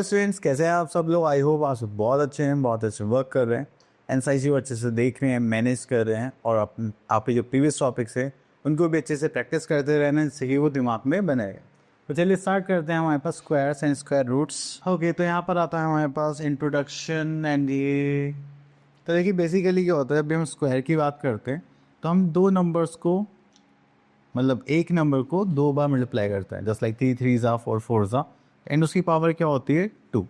Students, कैसे हैं आप सब लोग? आई होप आप सब बहुत अच्छे हैं, बहुत अच्छे वर्क कर रहे हैं, एनएसआईसी को अच्छे से देख रहे हैं, मैनेज कर रहे हैं और आपके जो प्रीवियस टॉपिक्स हैं उनको भी अच्छे से प्रैक्टिस करते रहना, जिससे कि वो दिमाग में बनेगा। तो चलिए स्टार्ट करते हैं। हमारे पास squares and square roots. Okay, तो यहाँ पर आता है हमारे पास इंट्रोडक्शन एंड ये। तो देखिए बेसिकली क्या होता है, जब भी हम स्क्वायर की बात करते हैं तो हम दो नंबर्स को, मतलब एक नंबर को दो बार मल्टीप्लाई करते हैं, जस्ट लाइक 3 3 ज़ा 4 4 ज़ा, एंड उसकी पावर क्या होती है 2।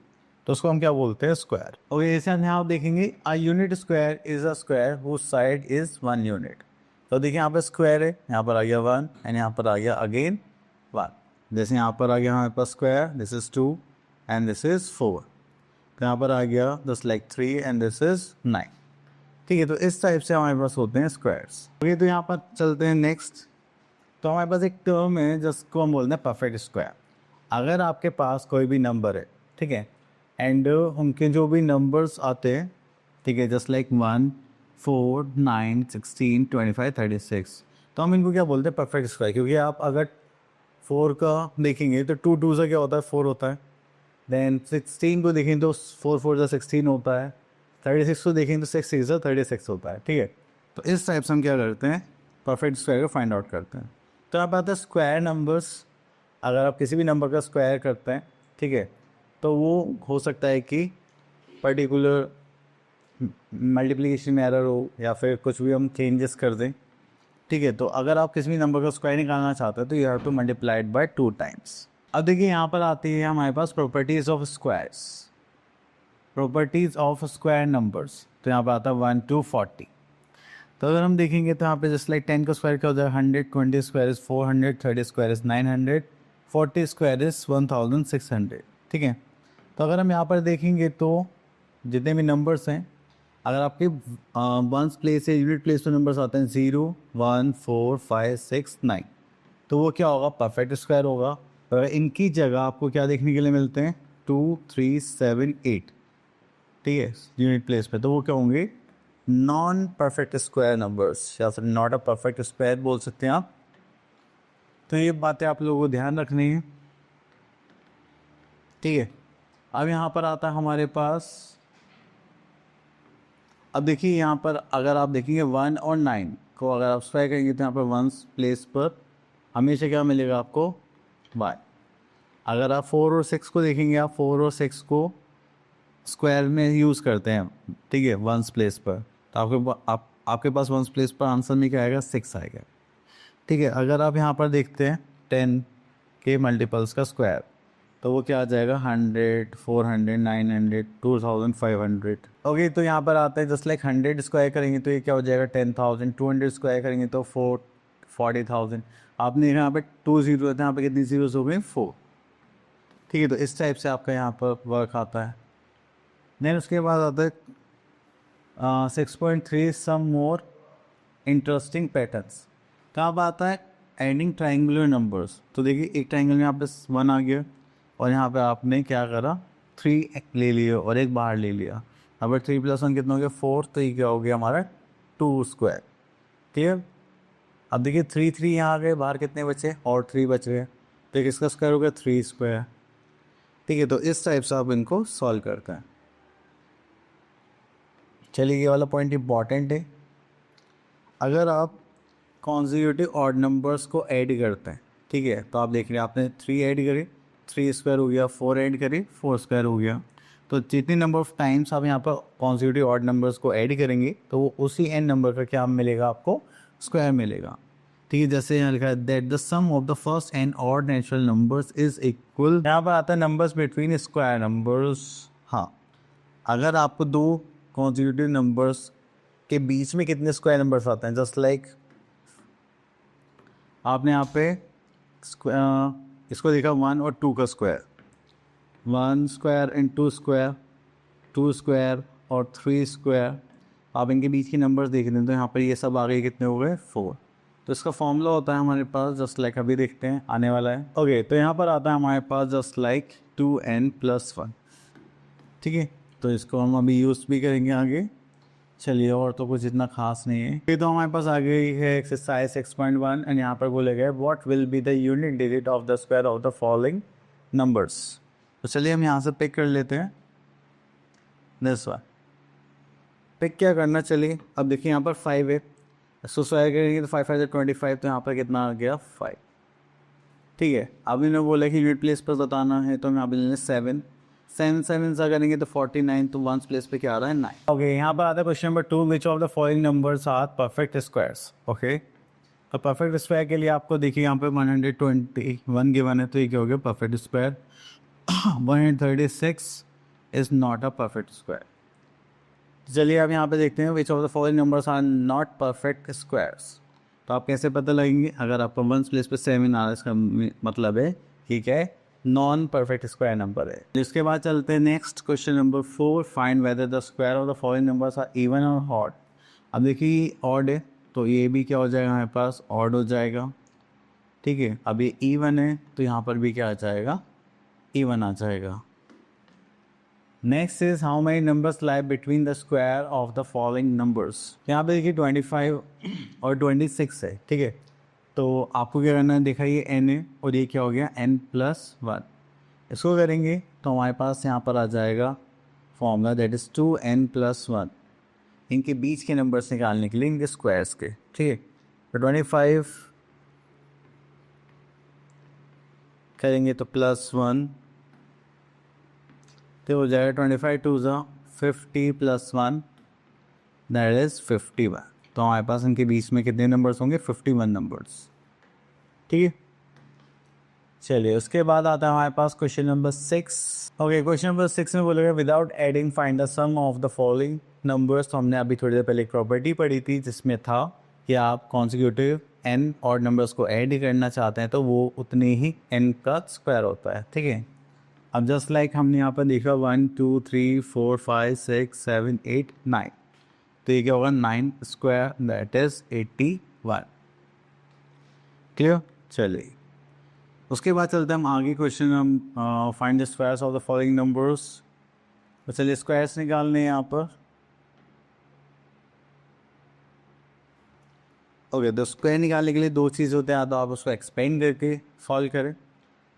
तो उसको हम क्या बोलते हैं? स्क्वायर। ओके, जैसे यहाँ आप देखेंगे a unit square is a square whose side is 1 unit. तो देखिए यहाँ पर स्क्वायर है, यहाँ पर आ गया 1 एंड यहाँ पर आ गया अगेन 1। जैसे यहाँ पर आ गया हमारे पास square, this is 2 and this is 4। तो यहाँ पर आ गया just like 3 and this is 9। ठीक है, तो इस टाइप से हमारे पास होते हैं स्क्वायर्स। ओके, तो यहाँ पर चलते हैं नेक्स्ट। तो हमारे पास एक टर्म है जिसको हम बोलते हैं परफेक्ट स्क्वायर। अगर आपके पास कोई भी नंबर है, ठीक है, एंड उनके जो भी नंबर्स आते हैं, ठीक है, जस्ट लाइक 1 4 9 16 25 36, तो हम इनको क्या बोलते हैं? Perfect square. क्योंकि आप अगर 4 का देखेंगे तो 2 2 से क्या होता है? 4 होता है। देन 16 को देखेंगे तो 4 4 से 16 होता है। 36 को देखेंगे तो 6 6 से 36 होता है। ठीक है, तो इस टाइप से हम क्या करते हैं? परफेक्ट स्क्वायर को फाइंड आउट करते हैं। तो आप आता है स्क्वायर नंबर्स। अगर आप किसी भी नंबर का स्क्वायर करते हैं, ठीक है, तो वो हो सकता है कि पर्टिकुलर मल्टीप्लिकेशन में एरर हो या फिर कुछ भी हम चेंजेस कर दें। ठीक है, तो अगर आप किसी भी नंबर का स्क्वायर निकालना चाहते हैं तो you have to multiply it by 2 times. अब देखिए यहाँ पर आती है हमारे पास properties of squares, properties of square numbers. तो यहाँ पर आता है 1 to 40। तो अगर हम देखेंगे तो यहाँ पे जस्ट लाइक 10 का स्क्वायर क्या हो जाएगा? 100, 20 square is 400, 30 square is 900, 40 square is 1600। ठीक है, तो अगर हम यहाँ पर देखेंगे तो जितने भी नंबर्स हैं, अगर आपके वंस प्लेस से यूनिट प्लेस पे नंबर्स आते हैं 0 1 4 5 6 9, तो वो क्या होगा? परफेक्ट स्क्वायर होगा। तो इनकी जगह आपको क्या देखने के लिए मिलते हैं? 2 3 7 8। ठीक है, यूनिट प्लेस पे, तो वो क्या होंगे? नॉन परफेक्ट स्क्वायर नंबर्स, या फिर नॉट अ परफेक्ट स्क्वायर बोल सकते हैं आप। तो ये बातें आप लोगों को ध्यान रखनी है। ठीक है, अब यहाँ पर आता है हमारे पास, अब देखिए यहाँ पर अगर आप देखेंगे 1 और 9 को अगर आप स्क्वायर करेंगे तो यहाँ पर वंस प्लेस पर हमेशा क्या मिलेगा आपको? y। अगर आप 4 और 6 को देखेंगे, आप 4 और 6 को स्क्वायर में यूज़ करते हैं, ठीक है, वंस प्लेस पर, तो आपके पास वंस प्लेस पर आंसर में क्या आएगा? 6 आएगा। ठीक है, अगर आप यहाँ पर देखते हैं 10 के मल्टीपल्स का स्क्वायर, तो वो क्या आ जाएगा? 100 400 900 2500। ओके, तो यहाँ पर आता है जस्ट लाइक 100 स्क्वायर करेंगे तो ये क्या हो जाएगा? 10,000। 200 स्क्वायर करेंगे तो 40,000। आपने यहाँ पे 2 जीरो थे, यहाँ पे कितनी जीरोस हो गई? 4। ठीक है, तो इस टाइप से आपका यहाँ पर वर्क आता है। देन उसके बाद आता है 6.3 सम मोर इंटरेस्टिंग पैटर्न्स। तो अब आता है एडिंग ट्राइंगुलर नंबर्स। तो देखिए एक ट्राइंगल में यहाँ पे 1 आ गया और यहाँ पे आपने क्या करा? 3 ले लिया और एक बाहर ले लिया। अब 3 + 1 कितना हो गया? 4। तो ये क्या हो गया हमारा? 2 स्क्वायर। क्लियर? अब देखिए 3 3 यहाँ आ गए, बाहर कितने बचे? और 3 बच गए। तो इसका स्क्वायर हो गया 3 स्क्वायर। ठीक है, तो इस टाइप से आप इनको सॉल्व करते हैं। चलिए ये वाला पॉइंट इंपॉर्टेंट है। अगर आप कॉन्जिक्यूटिव ऑड नंबर्स को ऐड करते हैं, ठीक है, तो आप देख रहे हैं आपने 3 ऐड करे, 3 स्क्वायर हो गया, 4 ऐड करे, 4 स्क्वायर हो गया। तो जितनी नंबर ऑफ टाइम्स आप यहाँ पर कॉन्जिक्यूटिव ऑड नंबर्स को ऐड करेंगे तो वो उसी एन नंबर का क्या मिलेगा आपको? स्क्वायर मिलेगा। ठीक है, जैसे यहाँ लिखा है that the sum of the first N odd natural numbers is equal. यहाँ पर आता है नंबर्स बिटवीन स्क्वायर नंबर्स। हाँ, अगर आपको दो कॉन्जिक्यूटिव नंबर्स के बीच में कितने स्क्वायर नंबर्स आते हैं? जस्ट लाइक आपने यहाँ पे इसको देखा 1 और 2 का square, 1 square and 2 square, 2 square और 3 स्क्वायर। आप इनके बीच के नंबर्स देख रहे हैं तो यहाँ पर ये सब आगे कितने हो गए? 4। तो इसका फॉर्मूला होता है हमारे पास जस्ट लाइक, अभी देखते हैं आने वाला है। ओके, तो यहाँ पर आता है हमारे पास जस्ट लाइक 2n+1। ठीक है, तो इसको हम अभी यूज़ भी करेंगे आगे। चलिए, और तो कुछ इतना खास नहीं है। ये तो हमारे पास आ गई है एक्सरसाइज 6.1 एंड यहाँ पर बोले गए what will be the unit digit of the square of the following numbers. तो चलिए हम यहाँ से पिक कर लेते हैं दिस वन। पिक क्या करना, चलिए अब देखिए यहाँ पर 5 है, इसको स्क्वायर करेंगे तो 5 5 25, तो यहाँ पर कितना आ गया 5। ठीक है, अब इन्होंने बोला कि यूनिट प्लेस पर बताना है, तो हम यहाँ पे लेंगे 7 7 7 सा करेंगे तो 49, तो वंस प्लेस पे क्या आ रहा है 9। ओके, यहाँ पर आता है question number 2, which of the following numbers are perfect squares. Okay, तो परफेक्ट स्क्वायर के लिए आपको देखिए यहाँ पे 121 गिवन है, तो ये क्या हो गया perfect square. 136 is not a perfect square. चलिए अब यहाँ पे देखते हैं which of the following numbers are not perfect squares. तो आप कैसे पता लगेंगे, अगर आपको वंस प्लेस पे 7 आ रहा है इसका मतलब है ठीक है नॉन परफेक्ट स्क्वायर नंबर है। इसके बाद चलते हैं next question number 4, find whether the square of the following numbers are even और ऑड। अब देखिए ऑड है तो ये भी क्या हो जाएगा हमारे पास ऑड हो जाएगा। ठीक है, अब ये इवन है तो यहाँ पर भी क्या आ जाएगा इवन आ जाएगा। Next is how many numbers lie between the square of the following numbers. यहाँ पे देखिए 25 और 26 है। ठीक है, तो आपको क्या करना है, देखा ये n है और ये क्या हो गया n+1। इसको करेंगे तो हमारे पास यहाँ पर आ जाएगा फॉर्मूला दैट इज़ 2n+1। इनके बीच के नंबर्स निकालने के लिए इनके स्क्वायर्स के। ठीक है, तो 25 करेंगे तो +1 तो हो जाएगा 25 2 ज़ा 50 +1 दैट इज़ 51। तो हमारे पास इनके बीच में कितने नंबर्स होंगे 51 नंबर्स। ठीक है, चलिए उसके बाद आता है हमारे पास question number 6। Okay, question number 6 में बोलेगा without adding find the sum of the following numbers. तो हमने अभी थोड़ी देर पहले एक प्रॉपर्टी पढ़ी थी जिसमें था कि आप कॉन्सिक्यूटिव n और नंबर्स को ऐड करना चाहते हैं तो वो उतने ही n का स्क्वायर होता है। ठीक है, अब जस्ट लाइक हमने यहाँ पर देखा 1 2 3 4 5 6 7 8 9, तो ये क्या होगा 9 स्क्वायर दैट इज 81। क्लियर, चलिए उसके बाद चलते हैं हम आगे क्वेश्चन हम find the squares of the following numbers. तो चलिए स्क्वायर्स निकालने हैं यहाँ पर। ओके, तो स्क्वायर निकालने के लिए दो चीज़ होते हैं, या तो आप उसको एक्सपेंड करके सॉल्व करें,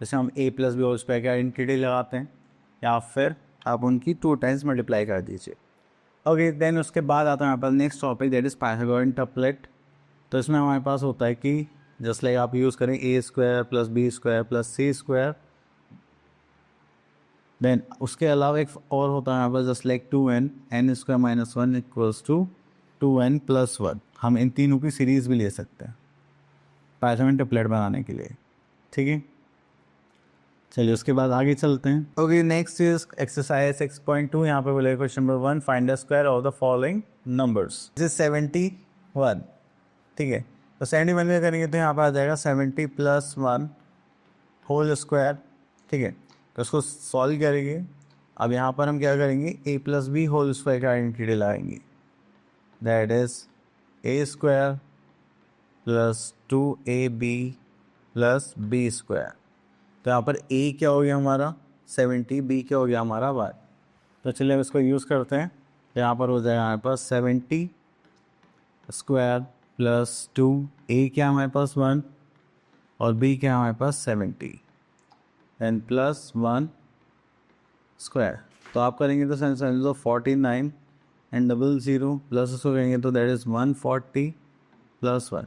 जैसे हम a + b होल स्क्वायर का आइडेंटिटी लगाते हैं, या फिर आप उनकी 2 टाइम्स मल्टीप्लाई कर दीजिए। ओके, देन उसके बाद आता है हमारे पास next topic that is Pythagorean triplet. तो इसमें हमारे पास होता है कि जस्ट लाइक आप यूज़ करें a² + b² + c²। देन उसके अलावा एक और होता है हमारे पास just like 2n n² - 1 = 2n+1। हम इन तीनों की सीरीज़ भी ले सकते हैं पाइथागोरन ट्रिपलेट बनाने के लिए। ठीक है, चलिए उसके बाद आगे चलते हैं। Okay, next is exercise 6.2। यहाँ पे बोलेगा question number 1, find the square of the following numbers. This is 71। ठीक है, तो 71 में करेंगे तो यहाँ पर आ जाएगा 70 + 1 होल स्क्वायर। ठीक है, तो उसको सॉल्व करेंगे। अब यहाँ पर हम क्या करेंगे a + b होल स्क्वायर का आइडेंटिटी लगाएंगे that is a² + 2ab + b²। तो यहाँ पर a क्या हो गया हमारा 70, b क्या हो गया हमारा 1। तो चलिए हम इसको यूज़ करते हैं। तो यहाँ पर हो जाएगा हमारे पास 70² + 2, a क्या हमारे पास 1 और b क्या हमारे पास 70 एंड +1 स्क्वायर। तो आप करेंगे तो 49 एंड 00 प्लस उसको करेंगे तो दैट इज़ 140 + 1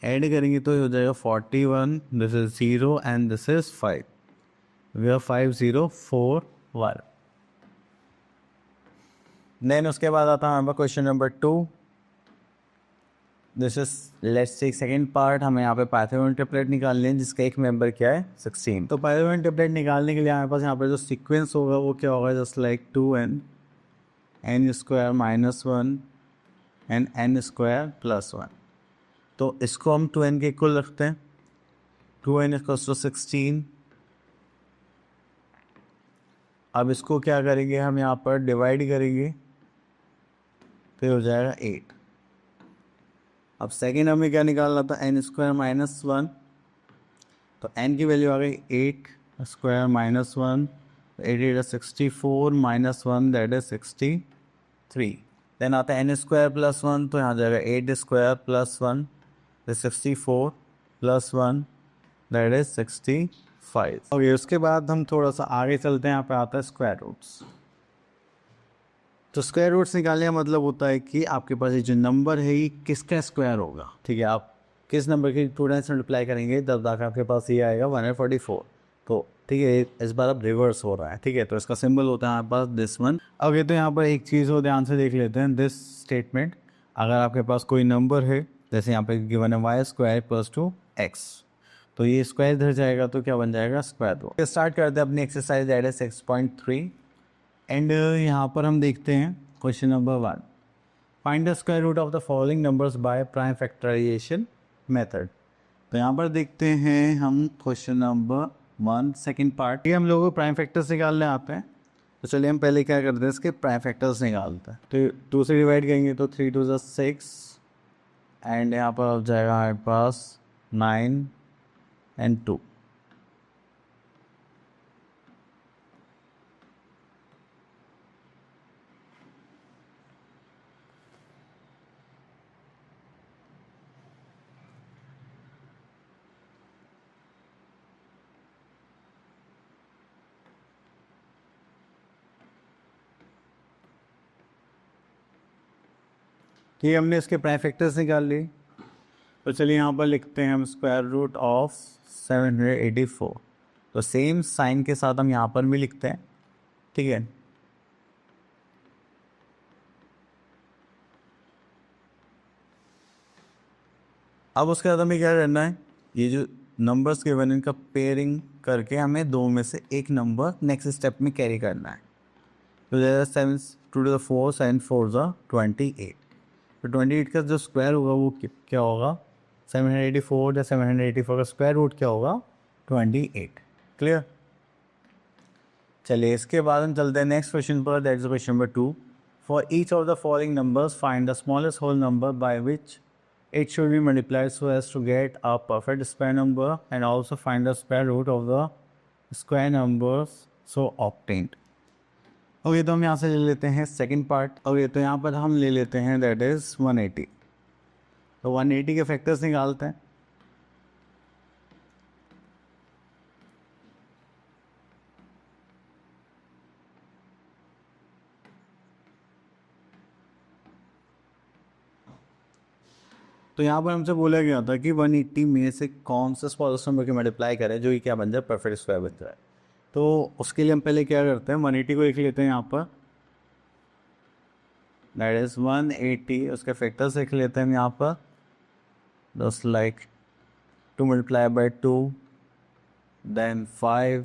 ऐड करेंगे तो हो जाएगा 41, this is 0 and this is 5, we are 5041। Then उसके बाद आता है हमारा question number 2। This is let's take second part. हमें यहाँ पे पाइथागोरन ट्रिपलेट निकालने हैं जिसका एक मेंबर क्या है 16। तो पाइथागोरन ट्रिपलेट निकालने के लिए हमारे पास यहाँ पर जो सीक्वेंस होगा वो क्या होगा just like 2n n² - 1 and n² + 1। तो इसको हम 2n के इक्वल रखते हैं, 2n = 16। अब इसको क्या करेंगे हम यहाँ पर डिवाइड करेंगे तो हो जाएगा 8। अब सेकेंड हमें क्या निकालना था n² - 1, तो n की वैल्यू आ गई 8² - 1, 8 × 64 - 1 दैट इज 63। देन आता है n² + 1, तो यहाँ जाएगा 8² + 1 is 64 + 1 that is 65। 5। ओके, उसके बाद हम थोड़ा सा आगे चलते हैं। यहाँ पे आता है स्क्वायर रूट्स। तो स्क्वायर रूट्स निकालने का मतलब होता है कि आपके पास ये जो नंबर है ये किसका स्क्वायर होगा। ठीक है, आप किस नंबर की 2 टाइम्स मल्टीप्लाई करेंगे तब जाकर आपके पास ये आएगा 144। तो ठीक है, इस बार अब रिवर्स हो रहा है। ठीक है, तो इसका सिंबल होता है हमारे पास दिस वन। ओके, तो यहाँ पर एक चीज़ हो, ध्यान से देख लेते हैं दिस स्टेटमेंट। अगर आपके पास कोई नंबर है, जैसे यहाँ पे गिवन है वाई स्क्वायर प्लस 2x, तो ये स्क्वायर इधर जाएगा तो क्या बन जाएगा, स्क्वायर रूट। स्टार्ट करते हैं अपनी एक्सरसाइज, दैट इज 6.3। एंड यहाँ पर हम देखते हैं question number 1, find the square root of the following numbers by prime factorisation method. तो यहाँ पर देखते हैं हम क्वेश्चन नंबर 1 सेकंड पार्ट। ये हम लोगों को प्राइम फैक्टर्स निकालने आते हैं। तो चलिए हम पहले क्या करते हैं, इसके प्राइम फैक्टर्स निकालते हैं। तो 2 से डिवाइड करेंगे तो 3 2 6 एंड यहाँ पर आ जाएगा हमारे पास 9 एंड 2। ठीक है, हमने इसके प्राइम फैक्टर्स निकाल लिए। तो चलिए यहाँ पर लिखते हैं हम स्क्वायर रूट ऑफ 784। तो सेम साइन के साथ हम यहाँ पर भी लिखते हैं। ठीक है, अब उसके बाद हमें क्या करना है, ये जो नंबर्स के वन इनका पेयरिंग करके हमें 2 में से एक नंबर नेक्स्ट स्टेप में कैरी करना है। तो जैसे 7 2 to the 4 7 4 28। तो 28 का जो स्क्वायर होगा वो क्या होगा, 784 या 784 का स्क्वायर रूट क्या होगा, 28। क्लियर। चलिए इसके बाद हम चलते हैं नेक्स्ट क्वेश्चन पर, that is question number 2। For each of the following numbers find the smallest whole number by which it should be multiplied so as to get a perfect square number, and also find the square root of the square numbers so obtained। Okay, तो हम यहाँ से ले लेते हैं second part. Okay, तो यहाँ पर हम ले लेते हैं दैट इज 180। तो 180 के फैक्टर्स निकालते हैं। तो यहाँ पर हमसे बोला गया था कि 180 में से कौन सा स्मॉलेस्ट नंबर के मल्टीप्लाई करें जो कि क्या बन जाए, परफेक्ट स्क्वायर बन जाए। तो उसके लिए हम पहले क्या करते हैं, 180 को लिख लेते हैं यहाँ पर, दैट इज 180। उसके फैक्टर्स लिख लेते हैं हम यहाँ पर, just like 2 multiply by 2 then 5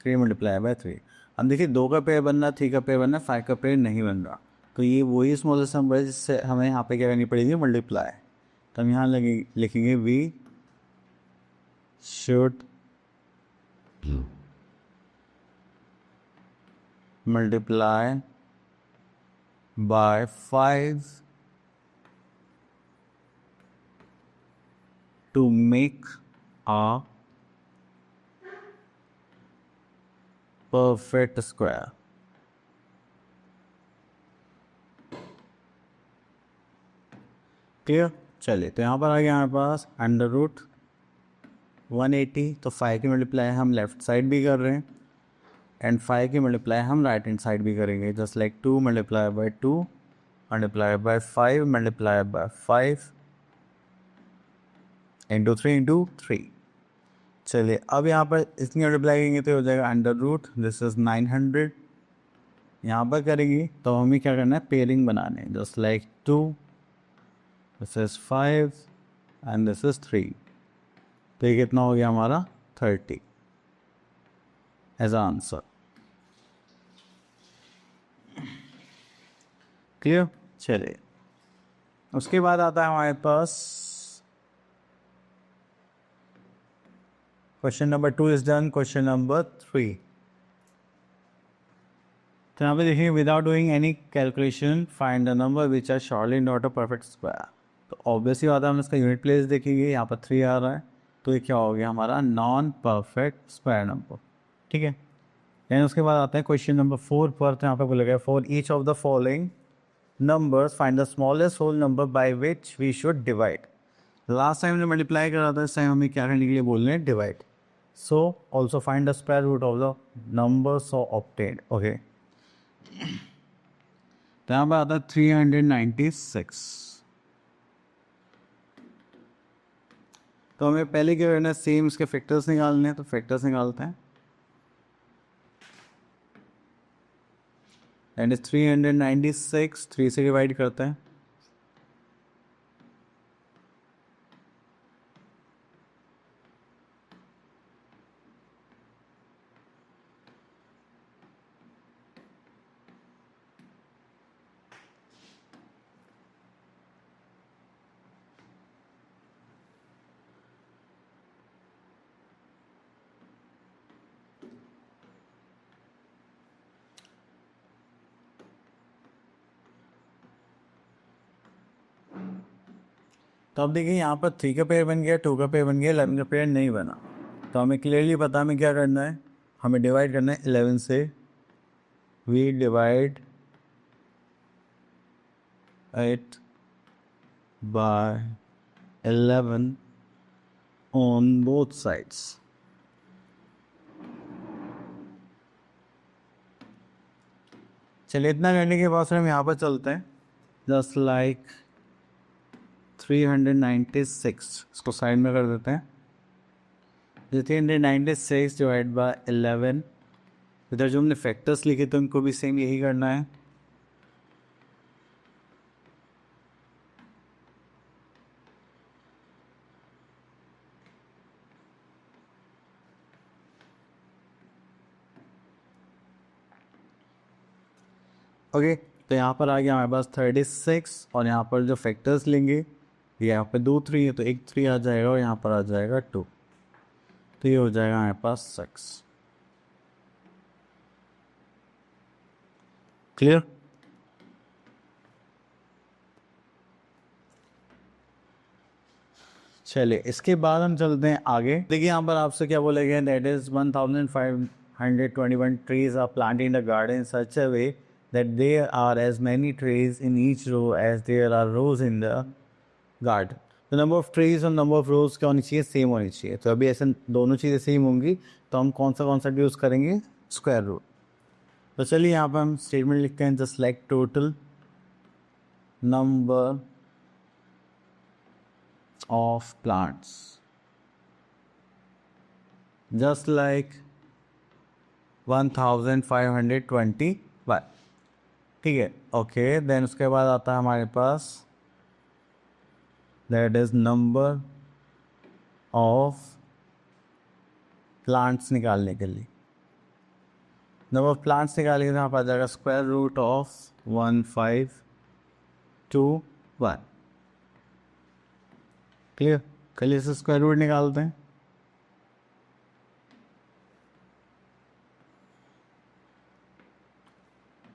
3 multiply by 3। अब देखिए 2 का पेयर बनना, 3 का पेयर बनना, 5 का पेयर नहीं बन रहा। तो ये वही स्मॉलेस्ट नंबर है जिससे हमें यहाँ पे क्या करनी पड़ेगी, मल्टीप्लाई। तो हम यहाँ लिखेंगे we should multiply by 5 to make a perfect square। Clear. चलिए तो यहाँ पर आ गया हमारे पास अंडर रूट 180। तो 5 की मल्टीप्लाई हम लेफ्ट साइड भी कर रहे हैं एंड 5 की मल्टीप्लाई हम राइट हैंड साइड भी करेंगे, just like 2 multiply by 2 multiply by 5 multiply by 5 into 3 into 3। चलिए अब यहाँ पर इसकी मल्टीप्लाई करेंगे तो हो जाएगा अंडर रूट, दिस इज 900। यहाँ पर करेंगे तो हमें क्या करना है, पेयरिंग बनाने, just like 2 this is 5 and this is 3। तो ये कितना हो गया हमारा, 30 एज आंसर। क्लियर। चलिए उसके बाद आता है हमारे पास question number 2 is done. Question number 3, तो यहाँ पे देखिए, without doing any calculation find the number which are surely not a perfect square. तो ऑब्वियसली बात है, हम इसका यूनिट प्लेस देखेंगे, यहाँ पर 3 आ रहा है, तो ये क्या हो गया हमारा, नॉन परफेक्ट स्क्वायर नंबर। ठीक है, देन उसके बाद आता है क्वेश्चन नंबर 4 पर। तो यहाँ पे बोला गया for each of the following numbers find the smallest whole number by which we should divide. Last time ने मल्टीप्लाई करा था, इस टाइम हमें क्या करने के लिए बोल रहे हैं, divide. So also find the square root of the number so obtained. Okay. तो यहाँ पर आता है 396. तो हमें पहले क्या करना है, सेम इसके फैक्टर्स निकालने हैं, तो फैक्टर्स निकालते हैं. एंड 396 3 से डिवाइड करते हैं. तो अब देखिए यहाँ पर 3 का पेयर बन गया, 2 का पेयर बन गया, 11 का पेयर नहीं बना. तो हमें क्लियरली पता हमें क्या करना है, हमें डिवाइड करना है 11 से. We divide it by 11 on both sides. चलिए इतना करने के बाद हम यहाँ पर चलते हैं. जस्ट लाइक 396 इसको साइड में कर देते हैं. 396 डिवाइड बाय 11. इधर जो हमने फैक्टर्स लिखे थे उनको भी सेम यही करना है. ओके तो यहाँ पर आ गया हमारे पास 36 और यहाँ पर जो फैक्टर्स लेंगे, यहाँ पे 2 3 है तो एक 3 आ जाएगा और यहाँ पर आ जाएगा 2. तो ये हो जाएगा हमारे पास 6. क्लियर. चलिए इसके बाद हम चलते हैं आगे. देखिए यहाँ पर आपसे क्या बोला गया, that is 1521 trees are planted in the garden in such a way that there are as many trees in each row as there are rows in the garden. The number of trees और number of rows क्या होनी चाहिए, same होनी चाहिए. तो अभी ऐसे दोनों चीज़ें सेम होंगी तो हम कौन सा यूज़ करेंगे, स्क्वायर रूट. तो चलिए यहाँ पर हम स्टेटमेंट लिखते हैं, just like total number of plants just like 1521. ठीक है. ओके देन उसके बाद आता है हमारे पास that is number of plants. निकालने के लिए नंबर ऑफ प्लांट्स निकालने के लिए यहाँ पर आ जाएगा स्क्वायर रूट ऑफ 1521. क्लियर. चलिए से स्क्वायर रूट निकालते हैं.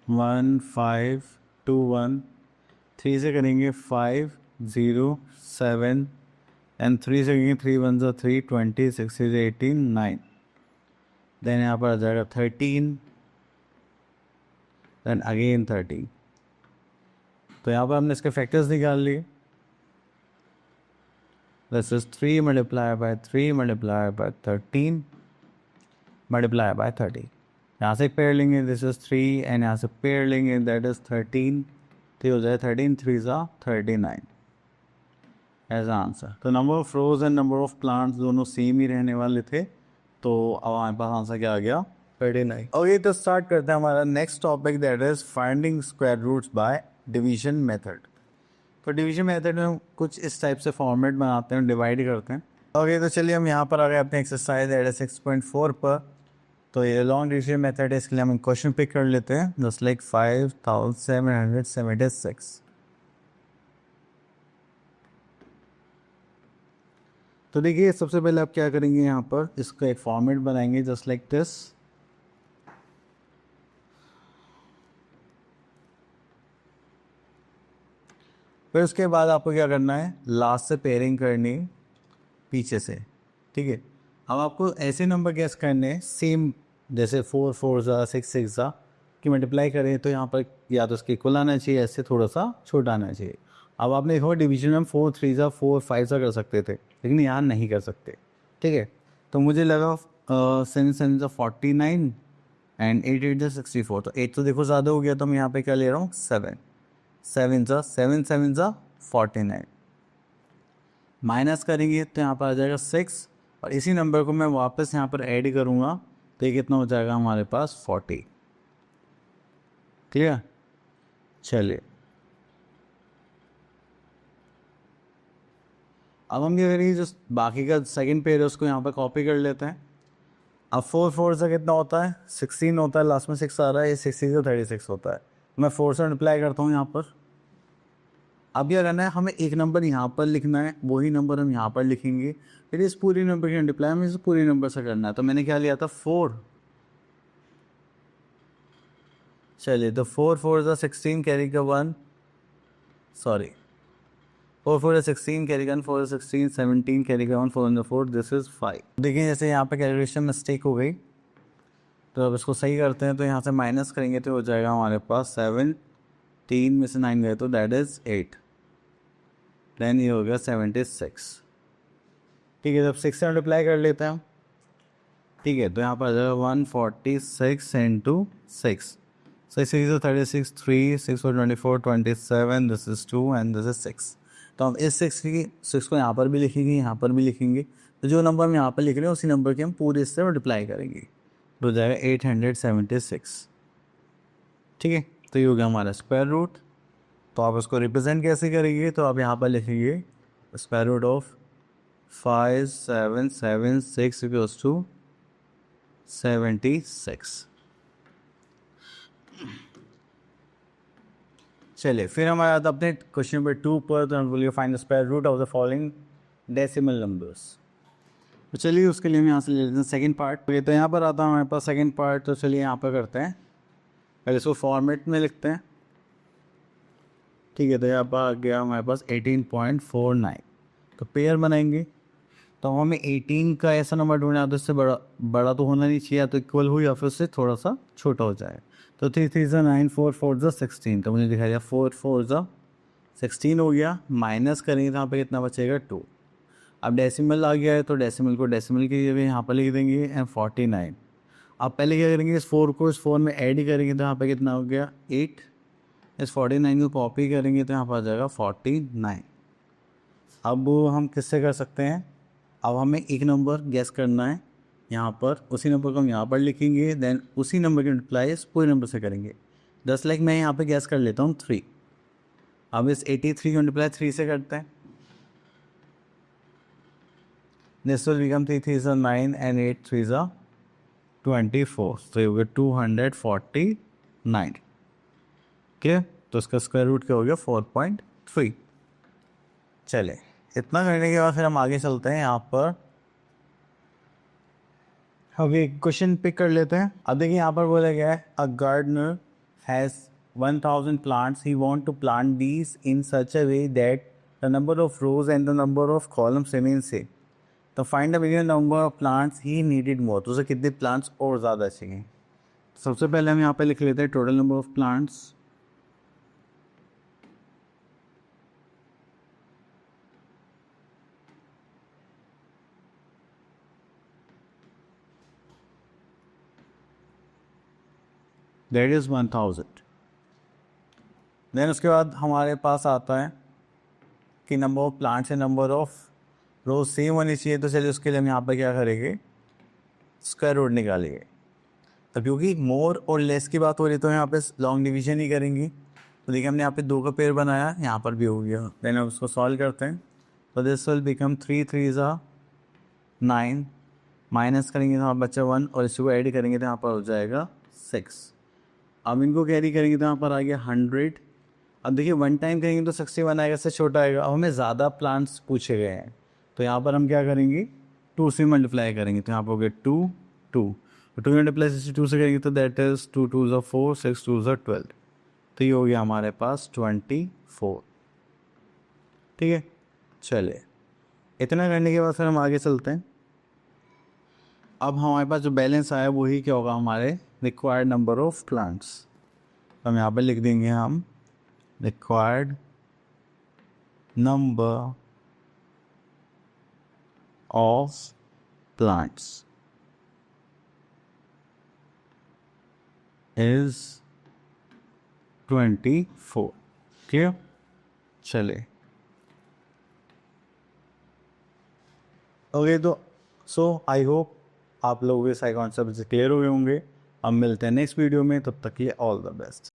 वन 5 2 1 3 से करेंगे 5 0 7 एंड 3 से करेंगे 3 1 3 20 6 18 9. देन यहाँ पर आ जाएगा 13 देन अगेन 13. तो यहाँ पर हमने इसके फैक्टर्स निकाल लिए. This is 3 multiply by 3 multiply bye 13 multiply by 30. यहाँ से पेयर लेंगे, दिस इज 3 एंड यहाँ से पेयर लेंगे दैट इज 13. तो हो जाए 13 3 39 एज आंसर. तो number of rows and number of plants दोनों सेम ही रहने वाले थे. तो अब हमारे पास आंसर क्या आ गया, 39. ओके तो स्टार्ट करते हैं हमारा next topic that is finding square roots by division method. तो डिवीजन मेथड में हम कुछ इस टाइप से फॉर्मेट बनाते हैं, डिवाइड करते हैं. ओके तो चलिए हम यहाँ पर आ गए अपने एक्सरसाइज दैट इज 6.4 पर. तो ये लॉन्ग डिवीजन मेथड है, इसके लिए हम क्वेश्चन पिक कर लेते हैं. Just like 5776. तो देखिए सबसे पहले आप क्या करेंगे, यहाँ पर इसका एक फॉर्मेट बनाएंगे जस्ट लाइक दिस. फिर उसके बाद आपको क्या करना है, लास्ट से पेयरिंग करनी है पीछे से. ठीक है. अब आपको ऐसे नंबर गैस करने हैं सेम, जैसे 4 4 6 6 की मल्टीप्लाई करें तो यहाँ पर या तो उसके इक्वल आना चाहिए, ऐसे थोड़ा सा छोटा आना चाहिए. अब आपने देखो डिवीजन में 4 3 4 5 कर सकते थे, लेकिन यहाँ नहीं कर सकते. ठीक है. तो मुझे लगा 7 7 49 एंड 8 8 64, तो 8 तो देखो ज़्यादा हो गया, तो मैं यहाँ पे क्या ले रहा हूँ 7 7 49, माइनस करेंगे तो यहाँ पर आ जाएगा 6, और इसी नंबर को मैं वापस यहाँ पर ऐड करूँगा तो ये कितना हो जाएगा हमारे पास 40। क्लियर? चलिए अब हम क्या करेंगे, जो बाकी का सेकंड पेयर है उसको यहाँ पर कॉपी कर लेते हैं। अब 4 4 से कितना होता है 16 होता है, लास्ट में 6 आ रहा है, ये 60 से 36 होता है। मैं 4 से मल्टीप्लाई करता हूँ यहाँ पर। अब क्या करना है, हमें एक नंबर यहाँ पर लिखना है, वही नंबर हम यहाँ पर लिखेंगे, फिर इस पूरी नंबर की मल्टीप्लाई हमें इस पूरी नंबर से करना है। तो मैंने क्या लिया था 4। चलिए तो 4 4 ज़ा 16 कैरी का 1, सॉरी 4 4 ज़ा 16 कैरी का 1, 4 ज़ा 16 17 कैरी का 1, 4 ज़ा 4, दिस इज़ 5। देखिए जैसे यहाँ पे कैलकुलेशन मिस्टेक हो गई, तो अब इसको सही करते हैं। तो यहाँ से माइनस करेंगे तो हो जाएगा हमारे पास 7, 3 में से 9 गए तो दैट इज़ 8, देन ये हो गया 76। ठीक है, जब 6 से मल्टीप्लाई कर लेते हैं। ठीक है, तो यहाँ पर आ जाएगा 146 into 6, 6 6 36, 3 6 4 24 27, this is 2 and this is 6। तो हम इस 6 को यहाँ पर भी लिखेंगे, यहाँ पर भी लिखेंगे। तो जो नंबर हम यहाँ पर लिख रहे हैं उसी नंबर के हम पूरे इससे मल्टीप्लाई करेंगे, तो हो जाएगा 876। ठीक है, तो ये हो गया हमारा स्क्वायर रूट। तो आप उसको रिप्रेजेंट कैसे करेंगे, तो आप यहाँ पर लिखेंगे square root of 5776 equals to 76। चलिए फिर हमारे आता अपने क्वेश्चन नंबर 2 पर। तो हम बोलिए find the square root of the following decimal numbers. तो चलिए उसके लिए हम यहाँ से ले लेते हैं सेकंड पार्ट। तो यहाँ पर आता है हमारे पास सेकंड पार्ट। तो चलिए यहाँ पर करते हैं, पहले इसको फॉर्मेट में लिखते हैं। ठीक है, तो यहाँ पर आ गया हमारे पास 18.49। तो पेयर बनाएंगे, तो हमें 18 का ऐसा नंबर ढूंढना है तो इससे बड़ा तो होना नहीं चाहिए, या तो इक्वल हो या फिर उससे थोड़ा सा छोटा हो जाए। तो 3 3 ज़ा 9, 4 4 ज़ा 16, तो मुझे दिखाई दिया 4 4 ज़ा 16 हो गया। माइनस करेंगे तो यहाँ पे कितना बचेगा 2। अब डेसिमल आ गया है तो डेसिमल को डेसिमल की जगह यहाँ पर लिख देंगे एंड 49। अब पहले क्या करेंगे, इस 4 को इस 4 में ऐड करेंगे तो यहाँ पे कितना हो गया 8। इस 49 को कॉपी करेंगे तो यहाँ पर आ जाएगा 49। अब हम किससे कर सकते हैं, अब हमें एक नंबर गैस करना है यहाँ पर, उसी नंबर को हम यहाँ पर लिखेंगे, देन उसी नंबर के मल्टीप्लाई इस पूरे नंबर से करेंगे। जस्ट लाइक मैं यहाँ पे गैस कर लेता हूँ 3। अब इस 83 का मल्टीप्लाई 3 से करते हैं, दिस विल बिकम 3 3 ज़ा 9 एंड 8 3 ज़ा 24, तो ये हो गया 249। ठीक, तो इसका स्क्वायर रूट क्या हो गया 4.3। चले, इतना करने के बाद फिर हम आगे चलते हैं। यहाँ पर अब एक क्वेश्चन पिक कर लेते हैं। अब देखिए यहाँ पर बोला गया है a gardener has 1000 plants, he want to plant these in such a way that the number of rows and the number of columns remain same. तो find the minimum number of plants he needed more, तो उसे कितने plants और ज़्यादा चाहिए। सबसे पहले हम यहाँ पे लिख लेते हैं total number of plants. That is 1000। Then उसके बाद हमारे पास आता है कि number of plants and number of rose same होनी चाहिए। तो चलिए उसके लिए हम यहाँ पर क्या करेंगे, स्क्वायर रूट निकालेंगे। तो क्योंकि मोर और लेस की बात हो रही तो यहाँ पे लॉन्ग डिवीजन ही करेंगे। तो देखिए हमने यहाँ पे 2 का पेयर बनाया, यहाँ पर भी हो गया। देन अब उसको सॉल्व करते हैं। तो दिस विल बिकम 3 3 ज़ा 9, माइनस करेंगे तो यहाँ बच्चा 1, और इसको ऐड करेंगे तो यहाँ पर हो जाएगा 6। अब इनको कैरी करेंगे तो यहाँ पर आ गया 100। अब देखिए 1 टाइम करेंगे तो 61 आएगा, इससे छोटा आएगा। अब हमें ज़्यादा प्लांट्स पूछे गए हैं, तो यहाँ पर हम क्या करेंगे 2 से मल्टीप्लाई करेंगे। तो यहाँ पर हो गया 2 2, 2 मल्टीप्लाई 62 से करेंगे तो दैट इज़ 2 2 ज़ा 4, 6 2 ज़ा 12। तो ये हो गया हमारे पास 24। ठीक है, चलिए इतना करने के बाद फिर हम आगे चलते हैं। अब हमारे पास जो बैलेंस आया वही क्या होगा, हमारे रिक्वायर्ड नंबर ऑफ प्लांट्स। तो हम यहाँ पर लिख देंगे हम required number of plants is 24. Clear? चले ओके तो आई होप आप लोगों के सारे कॉन्सेप्ट क्लियर हुए होंगे। अब मिलते हैं नेक्स्ट वीडियो में, तब तक के लिए ऑल द बेस्ट।